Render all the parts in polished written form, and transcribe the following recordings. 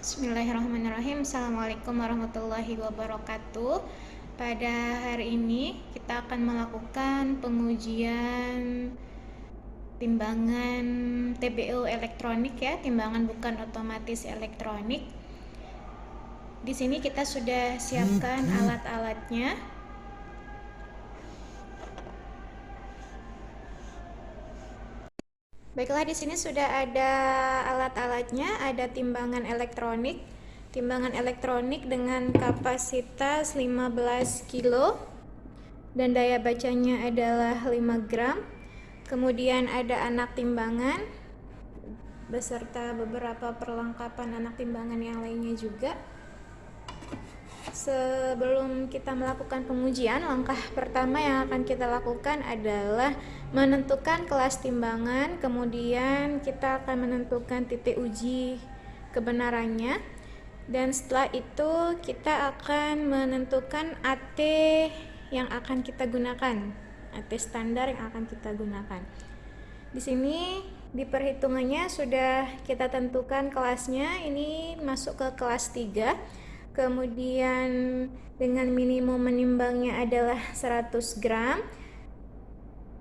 Bismillahirrahmanirrahim. Assalamualaikum warahmatullahi wabarakatuh. Pada hari ini kita akan melakukan pengujian timbangan TBU elektronik ya, timbangan bukan otomatis elektronik. Di sini kita sudah siapkan alat-alatnya. Baiklah, di sini sudah ada alat-alatnya, ada timbangan elektronik. Timbangan elektronik dengan kapasitas 15 kilo dan daya bacanya adalah 5 gram. Kemudian ada anak timbangan beserta beberapa perlengkapan anak timbangan yang lainnya juga. Sebelum kita melakukan pengujian, langkah pertama yang akan kita lakukan adalah menentukan kelas timbangan, kemudian kita akan menentukan titik uji kebenarannya, dan setelah itu kita akan menentukan AT yang akan kita gunakan, AT standar yang akan kita gunakan. Di sini di perhitungannya sudah kita tentukan kelasnya, ini masuk ke kelas 3. Kemudian dengan minimum menimbangnya adalah 100 gram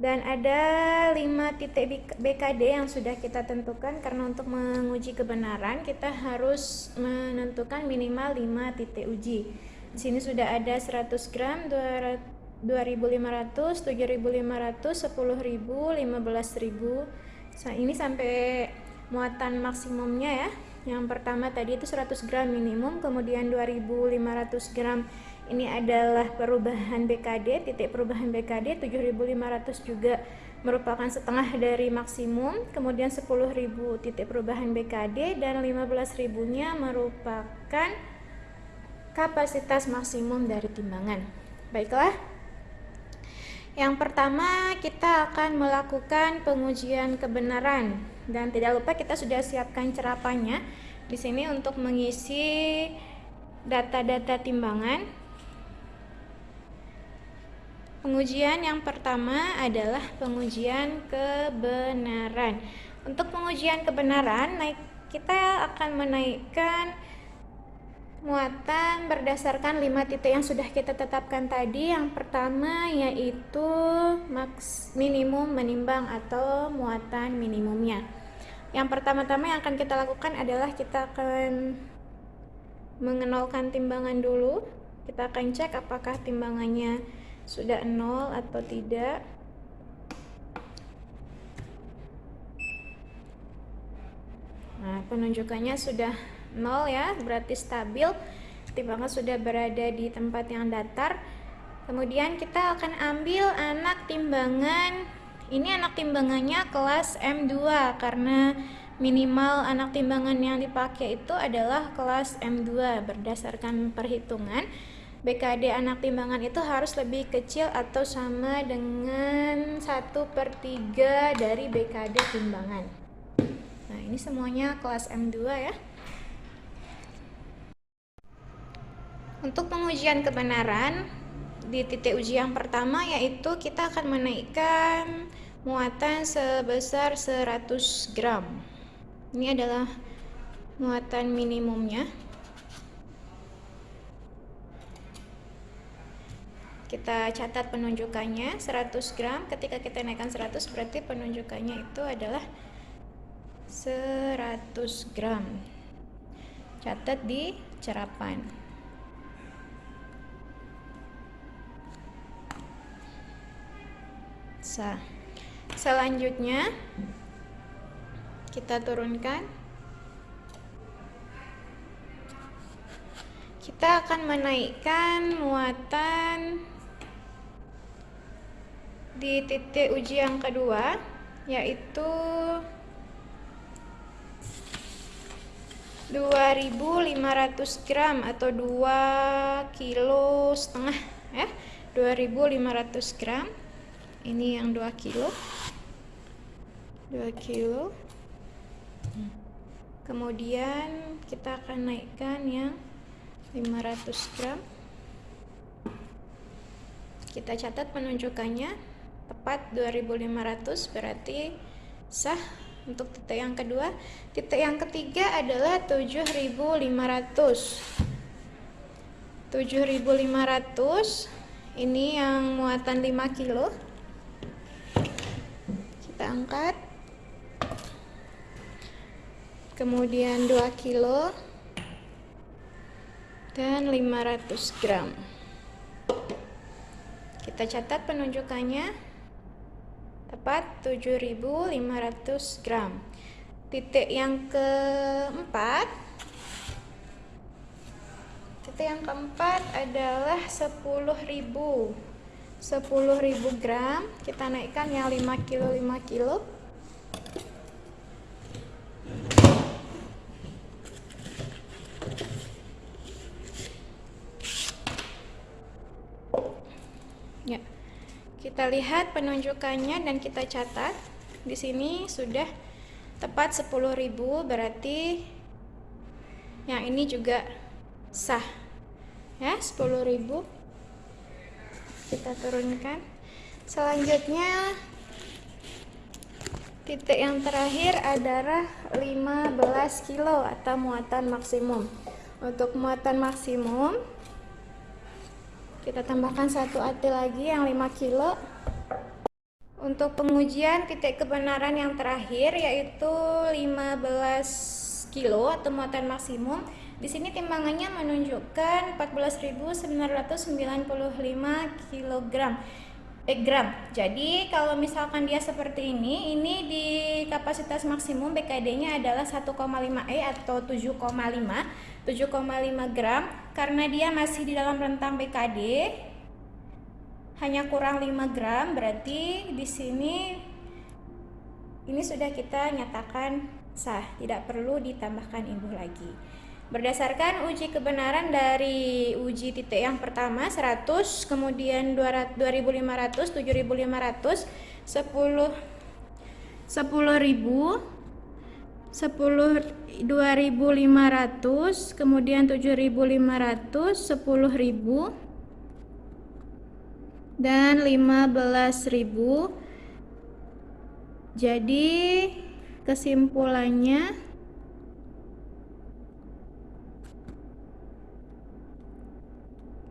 dan ada 5 titik BKD yang sudah kita tentukan, karena untuk menguji kebenaran kita harus menentukan minimal 5 titik uji. Di sini sudah ada 100 gram, 2.500, 7.500, 10.000, 15.000. Ini sampai muatan maksimumnya ya. Yang pertama tadi itu 100 gram minimum, kemudian 2.500 gram ini adalah perubahan BKD, titik perubahan BKD. 7.500 juga merupakan setengah dari maksimum, kemudian 10.000 titik perubahan BKD, dan 15.000 nya merupakan kapasitas maksimum dari timbangan. Baiklah, yang pertama kita akan melakukan pengujian kebenaran, dan tidak lupa kita sudah siapkan cerapanya di sini untuk mengisi data-data timbangan. Pengujian yang pertama adalah pengujian kebenaran. Untuk pengujian kebenaran, kita akan menaikkan muatan berdasarkan 5 titik yang sudah kita tetapkan tadi. Yang pertama yaitu minimum menimbang atau muatan minimumnya. Yang pertama-tama yang akan kita lakukan adalah kita akan mengenolkan timbangan dulu. Kita akan cek apakah timbangannya sudah 0 atau tidak. Nah, penunjukannya sudah 0 ya, berarti stabil, timbangan sudah berada di tempat yang datar. Kemudian kita akan ambil anak timbangan. Ini anak timbangannya kelas M2 karena minimal anak timbangan yang dipakai itu adalah kelas M2. Berdasarkan perhitungan, BKD anak timbangan itu harus lebih kecil atau sama dengan 1/3 dari BKD timbangan. Nah, ini semuanya kelas M2 ya. Untuk pengujian kebenaran di titik uji yang pertama yaitu kita akan menaikkan muatan sebesar 100 gram. Ini adalah muatan minimumnya. Kita catat penunjukannya 100 gram. Ketika kita naikkan 100 berarti penunjukannya itu adalah 100 gram. Catat di cerapan. Selanjutnya kita turunkan. Kita akan menaikkan muatan di titik uji yang kedua yaitu 2.500 gram atau 2,5 kilo ya. 2.500 gram. Ini yang 2 kilo. 2 kilo. Kemudian kita akan naikkan yang 500 gram. Kita catat penunjukannya tepat 2.500, berarti sah untuk titik yang kedua. Titik yang ketiga adalah 7.500. 7.500 ini yang muatan 5 kilo. Kita angkat. Kemudian 2 kilo dan 500 gram. Kita catat penunjukannya, tepat 7.500 gram. Titik yang keempat adalah 10.000 gram. Kita naikkan yang 5 kilo 5 kilo. Ya, kita lihat penunjukannya dan kita catat. Di sini sudah tepat 10.000, berarti yang ini juga sah. Ya, 10.000. Kita turunkan. Selanjutnya titik yang terakhir adalah 15 kilo atau muatan maksimum. Untuk muatan maksimum kita tambahkan 1 AT lagi yang 5 kilo. Untuk pengujian titik kebenaran yang terakhir yaitu 15 kilo atau muatan maksimum. Di sini timbangannya menunjukkan 14.995 gram. Jadi kalau misalkan dia seperti ini di kapasitas maksimum BKD-nya adalah 1,5 E atau 7,5 gram. Karena dia masih di dalam rentang BKD hanya kurang 5 gram, berarti di sini ini sudah kita nyatakan sah, tidak perlu ditambahkan imbuh lagi. Berdasarkan uji kebenaran dari uji titik yang pertama 100, kemudian 2.500, 7.500, 10.000, 2.500, kemudian 7.500, 10.000 dan 15.000. Jadi kesimpulannya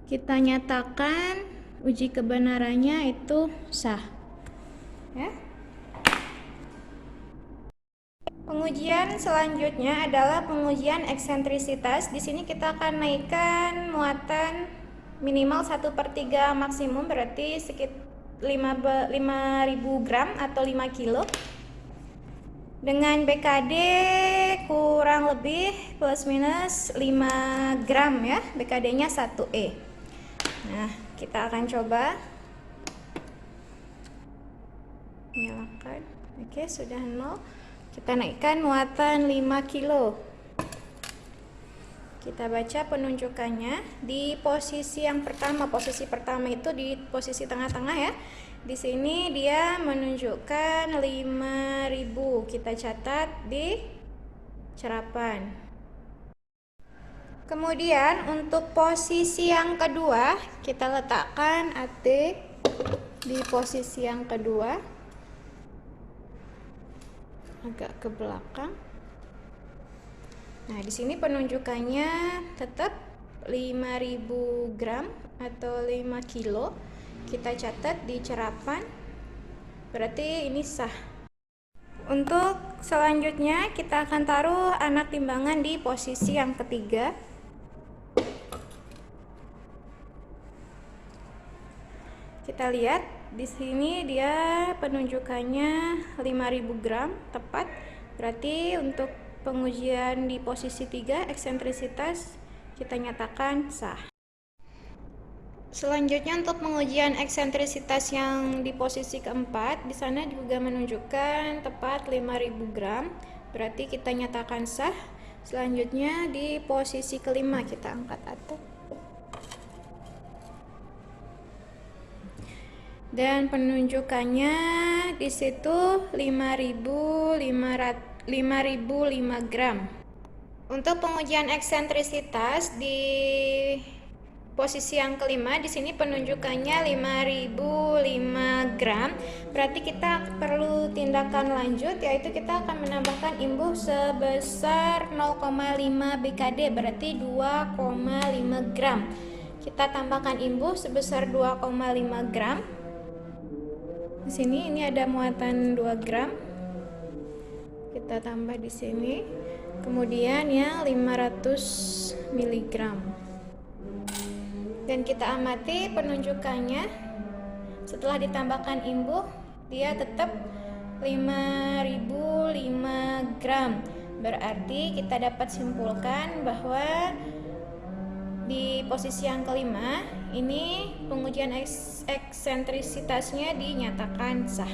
kita nyatakan uji kebenarannya itu sah. Ya. Pengujian selanjutnya adalah pengujian eksentrisitas. Di sini kita akan naikkan muatan minimal 1/3 maksimum, berarti sekitar 5.000 gram atau 5 kilo. Dengan BKD kurang lebih plus minus 5 gram ya, BKD-nya 1 E. Nah, kita akan coba. Nyalakan. Oke, sudah 0. Kita naikkan muatan 5 kilo. Kita baca penunjukannya di posisi yang pertama. Posisi pertama itu di posisi tengah-tengah ya. Di sini dia menunjukkan 5.000. Kita catat di serapan. Kemudian untuk posisi yang kedua, kita letakkan AT di posisi yang kedua. Agak ke belakang. Nah, di sini penunjukannya tetap 5.000 gram atau 5 kilo. Kita catat di cerapan. Berarti ini sah. Untuk selanjutnya kita akan taruh anak timbangan di posisi yang ketiga. Kita lihat di sini dia penunjukannya 5.000 gram tepat. Berarti untuk pengujian di posisi 3 eksentrisitas kita nyatakan sah. Selanjutnya untuk pengujian eksentrisitas yang di posisi keempat, di sana juga menunjukkan tepat 5.000 gram. Berarti kita nyatakan sah. Selanjutnya di posisi kelima kita angkat atap. Dan penunjukannya di situ 5.005 gram. Untuk pengujian eksentrisitas di posisi yang kelima, di sini penunjukannya 5005 gram. Berarti kita perlu tindakan lanjut, yaitu kita akan menambahkan imbuh sebesar 0,5 BKD, berarti 2,5 gram. Kita tambahkan imbuh sebesar 2,5 gram. Di sini ini ada muatan 2 gram. Kita tambah di sini. Kemudian yang 500 mg. Dan kita amati penunjukannya. Setelah ditambahkan imbuh, dia tetap 5005 gram. Berarti kita dapat simpulkan bahwa di posisi yang kelima ini pengujian eksentrisitasnya dinyatakan sah.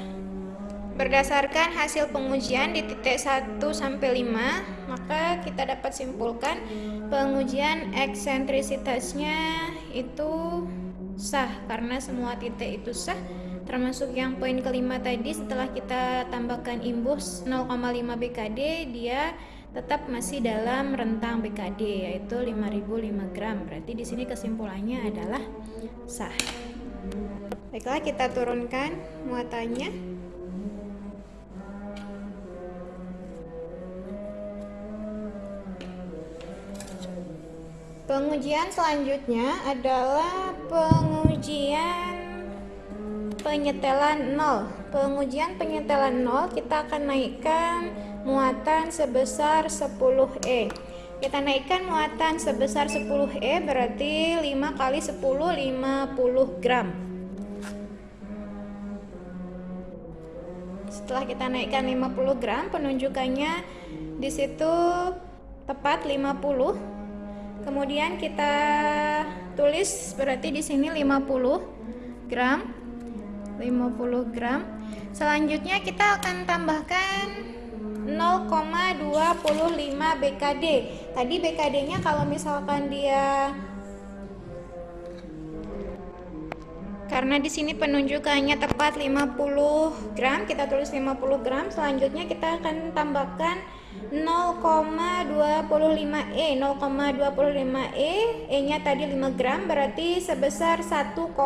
Berdasarkan hasil pengujian di titik 1 sampai 5, maka kita dapat simpulkan pengujian eksentrisitasnya itu sah karena semua titik itu sah, termasuk yang poin kelima tadi. Setelah kita tambahkan imbuh 0,5 BKD, dia tetap masih dalam rentang BKD, yaitu 5005 gram. Berarti di sini kesimpulannya adalah sah. Baiklah, kita turunkan muatannya. Pengujian selanjutnya adalah pengujian penyetelan 0. Pengujian penyetelan 0 kita akan naikkan muatan sebesar 10E. Kita naikkan muatan sebesar 10E berarti 5 kali 10 50 gram. Setelah kita naikkan 50 gram, penunjukannya di situ tepat 50. Kemudian kita tulis berarti di sini 50 gram. 50 gram. Selanjutnya kita akan tambahkan 0,25 BKD. Tadi BKD-nya kalau misalkan dia, karena di sini penunjukannya tepat 50 gram, kita tulis 50 gram. Selanjutnya kita akan tambahkan 0,25E. 0,25E, E-nya tadi 5 gram, berarti sebesar 1,25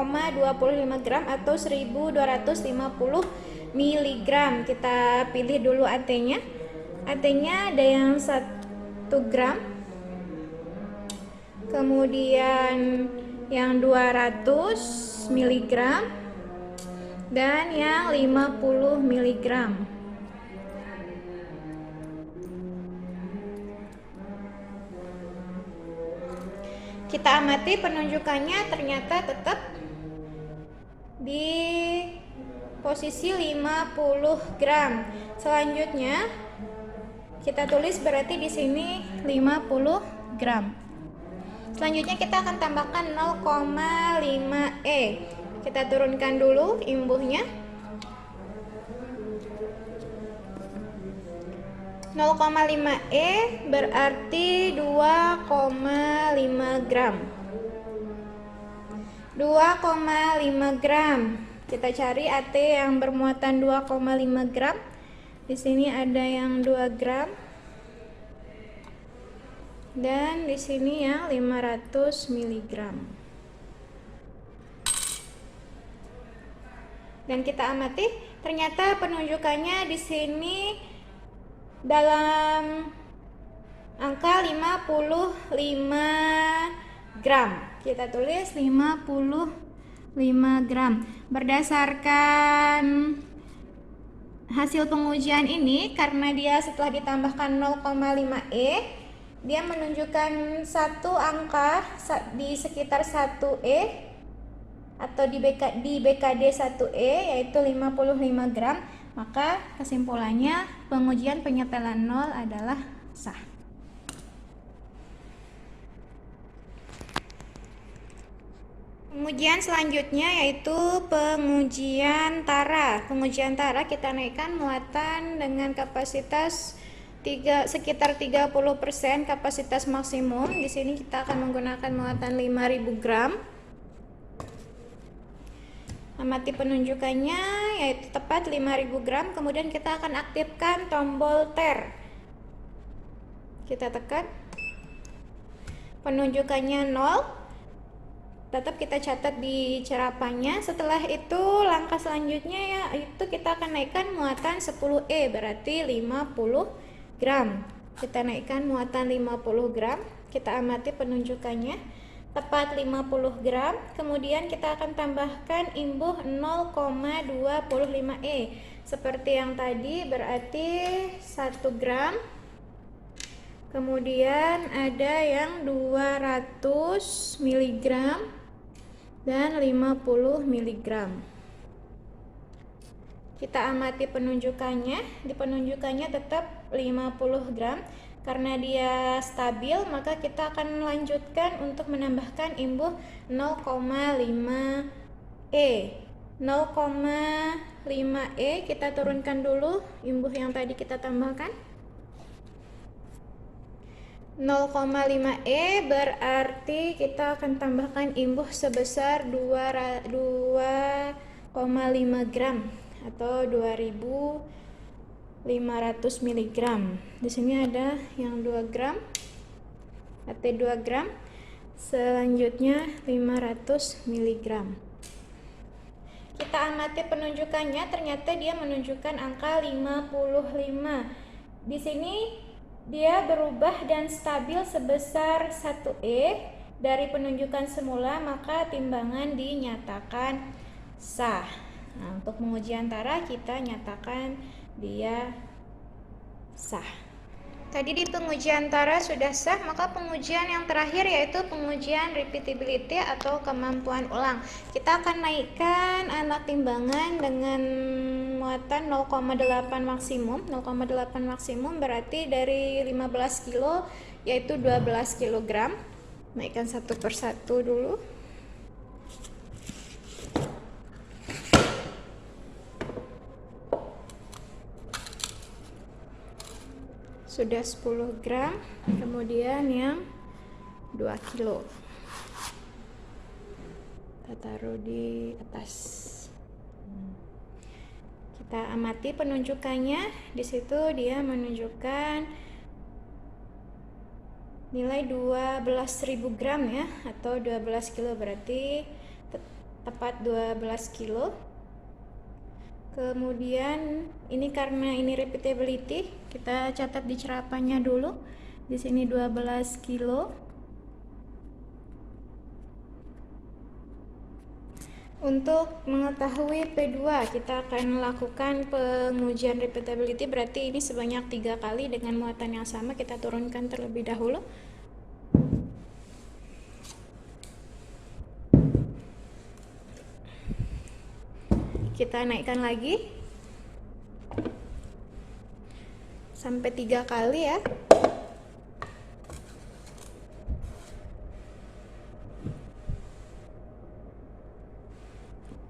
gram atau 1250 mg. Kita pilih dulu AT-nya. AT-nya ada yang 1 gram. Kemudian yang 200 mg dan yang 50 mg. Kita amati penunjukannya ternyata tetap di posisi 50 gram. Selanjutnya kita tulis berarti di sini 50 gram. Selanjutnya kita akan tambahkan 0,5E. Kita turunkan dulu imbuhnya. 0,5E berarti 2,5 gram. 2,5 gram. Kita cari AT yang bermuatan 2,5 gram. Di sini ada yang 2 gram. Dan di sini yang 500 mg. Dan kita amati ternyata penunjukannya di sini dalam angka 55 gram. Kita tulis 55 gram. Berdasarkan hasil pengujian ini, karena dia setelah ditambahkan 0,5E, dia menunjukkan satu angka di sekitar 1E atau di BKD 1E, yaitu 55 gram. Maka kesimpulannya pengujian penyetelan 0 adalah sah. Pengujian selanjutnya yaitu pengujian tara. Pengujian tara kita naikkan muatan dengan kapasitas sekitar 30% kapasitas maksimum. Di sini kita akan menggunakan muatan 5000 gram. Amati penunjukannya yaitu tepat 5000 gram. Kemudian kita akan aktifkan tombol ter. Kita tekan. Penunjukannya 0. tetap kita catat di cerapanya. Setelah itu langkah selanjutnya ya itu kita akan naikkan muatan 10E, berarti 50 gram. Kita naikkan muatan 50 gram, kita amati penunjukannya tepat 50 gram. Kemudian kita akan tambahkan imbuh 0,25E seperti yang tadi, berarti 1 gram. Kemudian ada yang 200 mg dan 50 mg. Kita amati penunjukannya. Di penunjukannya tetap 50 gram. Karena dia stabil, maka kita akan lanjutkan untuk menambahkan imbuh 0,5E. 0,5E kita turunkan dulu imbuh yang tadi kita tambahkan. 0,5E berarti kita akan tambahkan imbuh sebesar 2,5 gram atau 2500 mg. Di sini ada yang 2 gram atau 2 gram, selanjutnya 500 mg. Kita amati penunjukannya, ternyata dia menunjukkan angka 55. Di sini dia berubah dan stabil sebesar 1E dari penunjukan semula, maka timbangan dinyatakan sah. Nah, untuk penguji antara kita nyatakan dia sah. Tadi di penguji antara sudah sah, maka pengujian yang terakhir yaitu pengujian repeatability atau kemampuan ulang. Kita akan naikkan alat timbangan dengan muatan 0,8 maksimum. 0,8 maksimum berarti dari 15 kilo yaitu 12 kg. Naikkan satu persatu dulu. Sudah 10 gram, kemudian yang 2 kilo kita taruh di atas. Kita amati penunjukannya. Di situ dia menunjukkan nilai 12.000 gram ya, atau 12 kilo, berarti tepat 12 kilo. Kemudian ini karena ini repeatability, kita catat di cerapannya dulu. Di sini 12 kilo. Untuk mengetahui P2, kita akan melakukan pengujian repeatability, berarti ini sebanyak 3 kali dengan muatan yang sama. Kita turunkan terlebih dahulu. Kita naikkan lagi sampai 3 kali ya.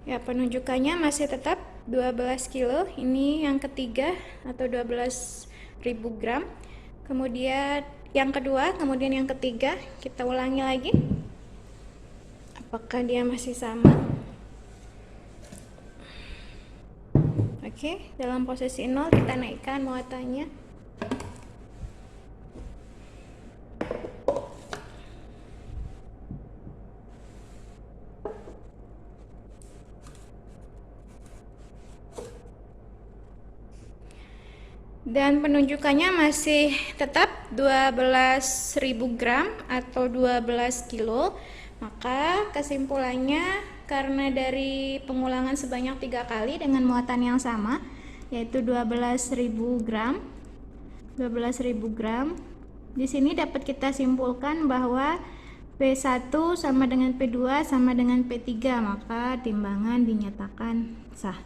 Ya, penunjukannya masih tetap 12 kilo. Ini yang ketiga atau 12.000 gram. Kemudian yang kedua, kemudian yang ketiga, kita ulangi lagi. Apakah dia masih sama? Oke, dalam posisi 0 kita naikkan muatannya. Dan penunjukannya masih tetap 12.000 gram atau 12 kilo. Maka kesimpulannya, karena dari pengulangan sebanyak 3 kali dengan muatan yang sama, yaitu 12.000 gram. 12.000 gram. Di sini dapat kita simpulkan bahwa P1 sama dengan P2 sama dengan P3, maka timbangan dinyatakan sah.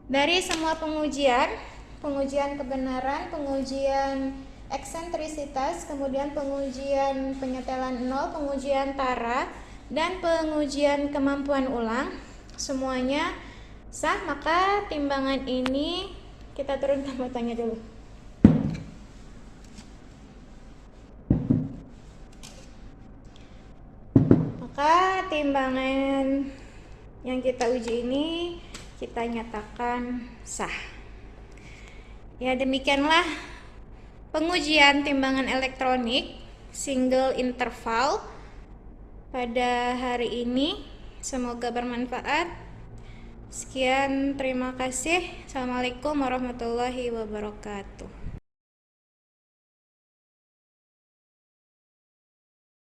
Dari semua pengujian kebenaran, pengujian eksentrisitas, kemudian pengujian penyetelan 0, pengujian tara, dan pengujian kemampuan ulang, semuanya sah. Maka timbangan ini kita turunkan muatannya dulu. Maka timbangan yang kita uji ini kita nyatakan sah. Ya, demikianlah pengujian timbangan elektronik single interval pada hari ini. Semoga bermanfaat. Sekian, terima kasih. Assalamualaikum warahmatullahi wabarakatuh.